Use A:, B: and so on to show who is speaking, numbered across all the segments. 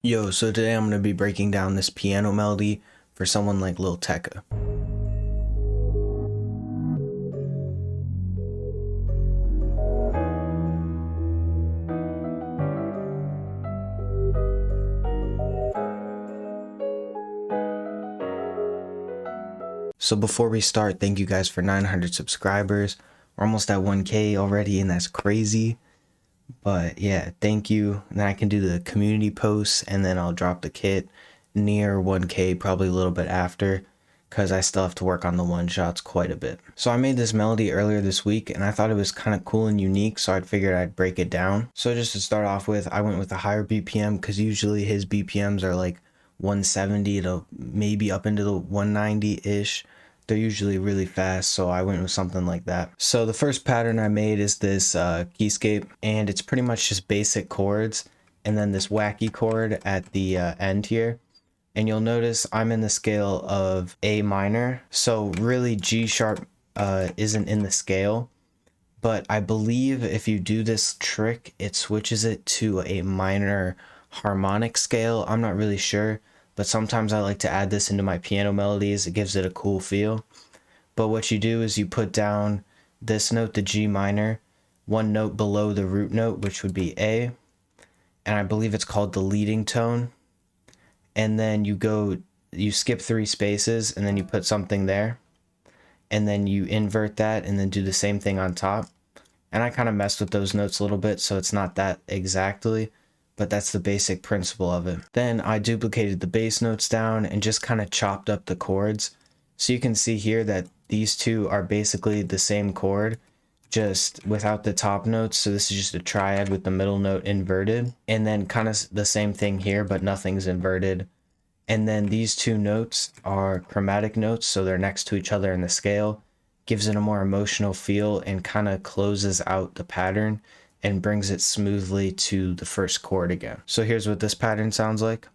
A: Yo, so today I'm going to be breaking down this piano melody for someone like Lil Tecca. So before we start, thank you guys for 900 subscribers. We're almost at 1K already, and that's crazy. But yeah, thank you. And then I can do the community posts, and then I'll drop the kit near 1K, probably a little bit after, because I still have to work on the one shots quite a bit. So I made this melody earlier this week, and I thought it was kind of cool and unique, so I figured I'd break it down. So just to start off with, I went with a higher BPM, because usually his BPMs are like 170 to maybe up into the 190-ish. They're usually really fast, so I went with something like that. So the first pattern I made is this keyscape, and it's pretty much just basic chords and then this wacky chord at the end here. And you'll notice I'm in the scale of A minor, so really G sharp isn't in the scale, but I believe if you do this trick it switches it to a minor harmonic scale. I'm not really sure, but sometimes I like to add this into my piano melodies. It gives it a cool feel. But what you do is you put down this note, the G minor, one note below the root note, which would be A, and I believe it's called the leading tone. And then you skip 3 spaces, and then you put something there, and then you invert that, and then do the same thing on top. And I kind of messed with those notes a little bit, so it's not that exactly, but that's the basic principle of it. Then I duplicated the bass notes down and just kind of chopped up the chords. So you can see here that these two are basically the same chord, just without the top notes. So this is just a triad with the middle note inverted, and then kind of the same thing here, but nothing's inverted. And then these two notes are chromatic notes, so they're next to each other in the scale. Gives it a more emotional feel and kind of closes out the pattern and brings it smoothly to the first chord again. So here's what this pattern sounds like.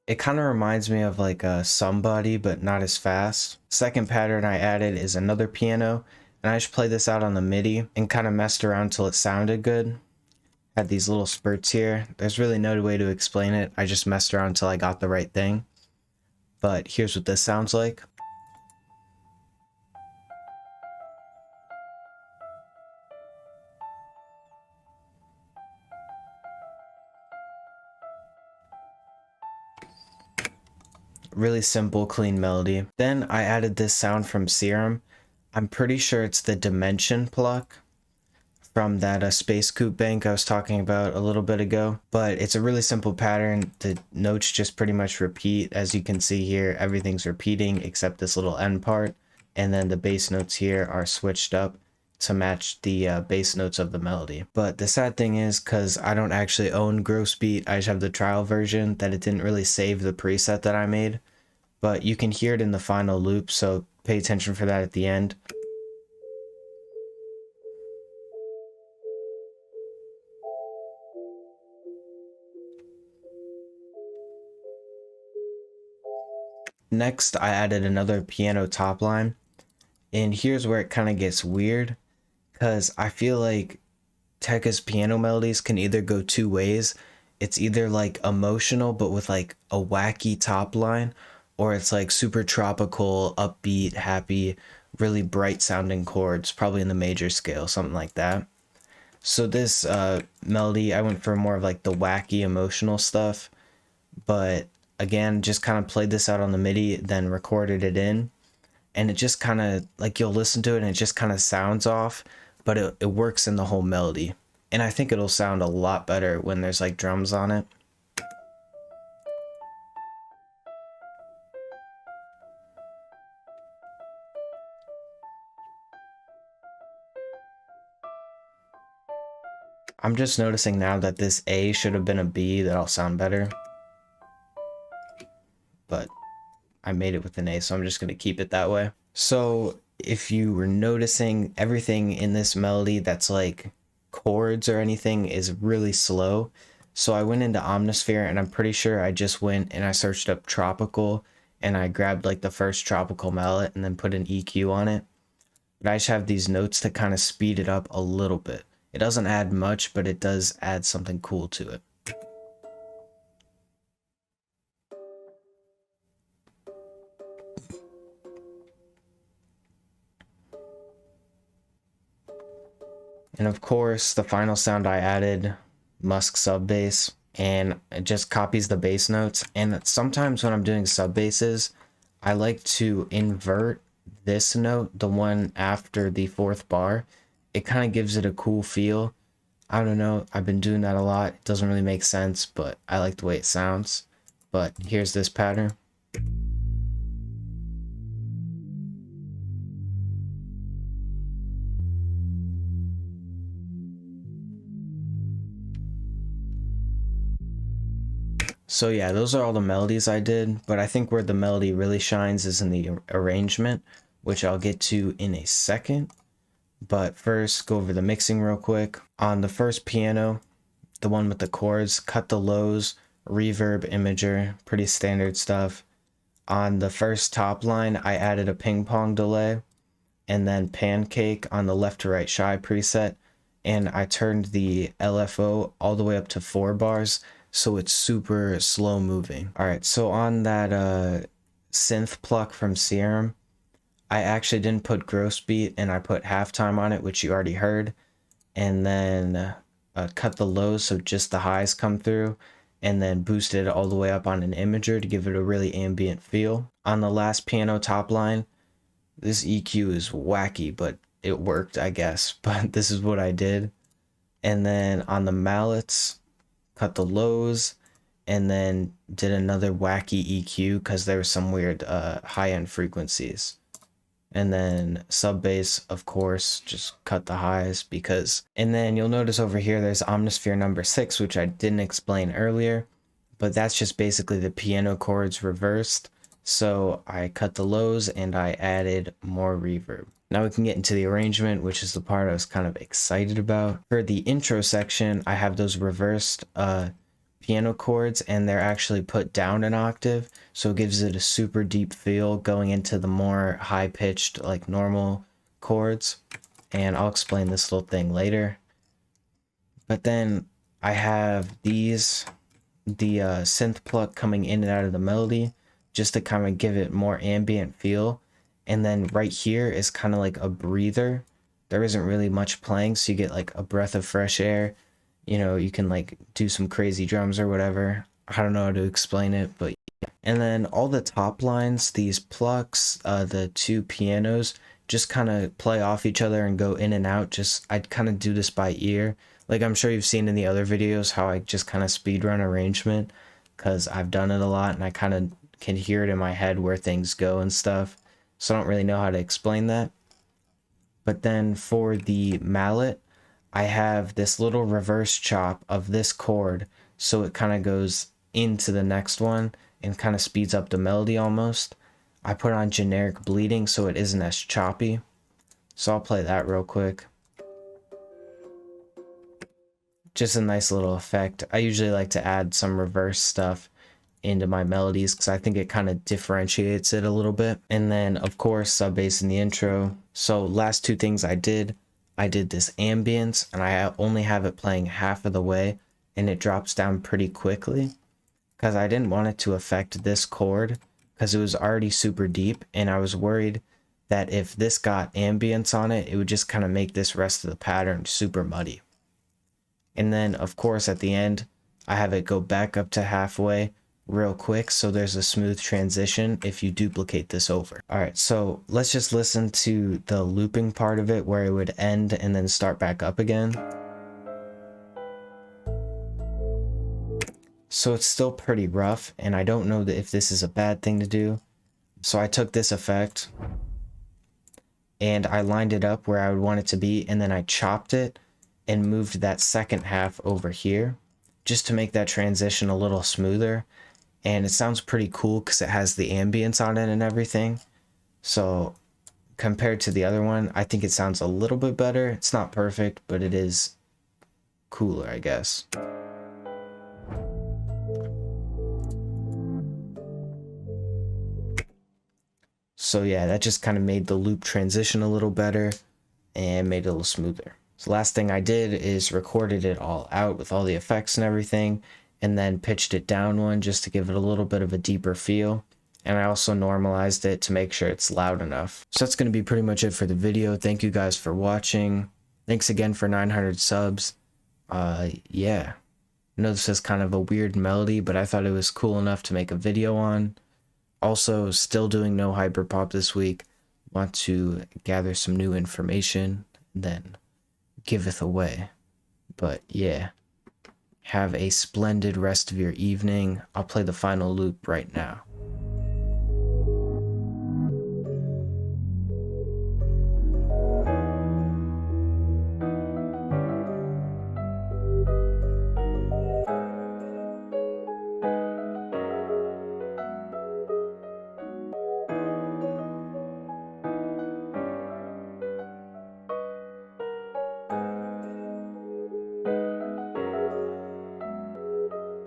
A: It kind of reminds me of like a Somebody, but not as fast. Second pattern I added is another piano, and I just played this out on the MIDI and kind of messed around till it sounded good. Had these little spurts here. There's really no way to explain it. I just messed around until I got the right thing. But here's what this sounds like. Really simple, clean melody. Then I added this sound from Serum. I'm pretty sure it's the Dimension pluck from that Space Coupe bank I was talking about a little bit ago. But it's a really simple pattern. The notes just pretty much repeat. As you can see here, everything's repeating except this little end part. And then the bass notes here are switched up to match the bass notes of the melody. But the sad thing is, because I don't actually own Gross Beat, I just have the trial version, that it didn't really save the preset that I made. But you can hear it in the final loop, so pay attention for that at the end. Next, I added another piano top line, and here's where it kind of gets weird, because I feel like Tecca's piano melodies can either go 2 ways. It's either like emotional but with like a wacky top line, or it's like super tropical, upbeat, happy, really bright sounding chords, probably in the major scale, something like that. So this melody, I went for more of like the wacky emotional stuff, but again, just kind of played this out on the MIDI, then recorded it in, and it just kind of, like, you'll listen to it and it just kind of sounds off, but it works in the whole melody. And I think it'll sound a lot better when there's like drums on it. I'm just noticing now that this A should have been a B. That'll sound better. But I made it with an A, so I'm just going to keep it that way. So if you were noticing, everything in this melody that's like chords or anything is really slow. So I went into Omnisphere, and I'm pretty sure I just went and I searched up tropical, and I grabbed like the first tropical mallet and then put an EQ on it. But I just have these notes to kind of speed it up a little bit. It doesn't add much, but it does add something cool to it. And of course, the final sound I added, Musk sub bass, and it just copies the bass notes. And sometimes when I'm doing sub basses, I like to invert this note, the one after the fourth bar. It kind of gives it a cool feel. I don't know, I've been doing that a lot. It doesn't really make sense, but I like the way it sounds. But here's this pattern. So yeah, those are all the melodies I did, but I think where the melody really shines is in the arrangement, which I'll get to in a second. But first, go over the mixing real quick. On the first piano, the one with the chords, cut the lows, reverb, imager, pretty standard stuff. On the first top line, I added a ping pong delay, and then pancake on the left to right shy preset, and I turned the LFO all the way up to 4 bars, so it's super slow moving. All right, so on that synth pluck from Serum, I actually didn't put gross beat, and I put halftime on it, which you already heard, and then cut the lows so just the highs come through, and then boosted it all the way up on an imager to give it a really ambient feel. On the last piano top line, this EQ is wacky, but it worked, I guess. But this is what I did. And then on the mallets, cut the lows, and then did another wacky EQ because there were some weird high-end frequencies. And then sub bass, of course, just cut the highs because... And then you'll notice over here there's Omnisphere number 6, which I didn't explain earlier, but that's just basically the piano chords reversed. So I cut the lows and I added more reverb. Now we can get into the arrangement, which is the part I was kind of excited about. For the intro section, I have those reversed piano chords, and they're actually put down an octave, so it gives it a super deep feel going into the more high-pitched, like normal chords. And I'll explain this little thing later. But then I have these, the synth pluck coming in and out of the melody, just to kind of give it more ambient feel. And then right here is kind of like a breather. There isn't really much playing, so you get like a breath of fresh air. You know, you can like do some crazy drums or whatever. I don't know how to explain it, but yeah. And then all the top lines, these plucks, the two pianos, just kind of play off each other and go in and out. Just, I'd kind of do this by ear. Like I'm sure you've seen in the other videos how I just kind of speedrun arrangement, because I've done it a lot and I kind of can hear it in my head where things go and stuff. So I don't really know how to explain that. But then for the mallet, I have this little reverse chop of this chord, so it kind of goes into the next one and kind of speeds up the melody almost. I put on generic bleeding so it isn't as choppy. So I'll play that real quick. Just a nice little effect. I usually like to add some reverse stuff into my melodies because I think it kind of differentiates it a little bit. And then of course sub bass in the intro. So last two things I did this ambience, and I only have it playing half of the way, and it drops down pretty quickly because I didn't want it to affect this chord because it was already super deep, and I was worried that if this got ambience on it, it would just kind of make this rest of the pattern super muddy. And then of course at the end, I have it go back up to halfway real quick, so there's a smooth transition if you duplicate this over. All right, so let's just listen to the looping part of it where it would end and then start back up again. So it's still pretty rough, and I don't know if this is a bad thing to do. So I took this effect and I lined it up where I would want it to be, and then I chopped it and moved that second half over here just to make that transition a little smoother. And it sounds pretty cool because it has the ambience on it and everything. So compared to the other one, I think it sounds a little bit better. It's not perfect, but it is cooler, I guess. So yeah, that just kind of made the loop transition a little better and made it a little smoother. So last thing I did is recorded it all out with all the effects and everything, and then pitched it down one just to give it a little bit of a deeper feel. And I also normalized it to make sure it's loud enough. So that's going to be pretty much it for the video. Thank you guys for watching. Thanks again for 900 subs. Yeah. I know this is kind of a weird melody, but I thought it was cool enough to make a video on. Also, still doing no hyperpop this week. Want to gather some new information, then giveth away. But yeah, have a splendid rest of your evening. I'll play the final loop right now.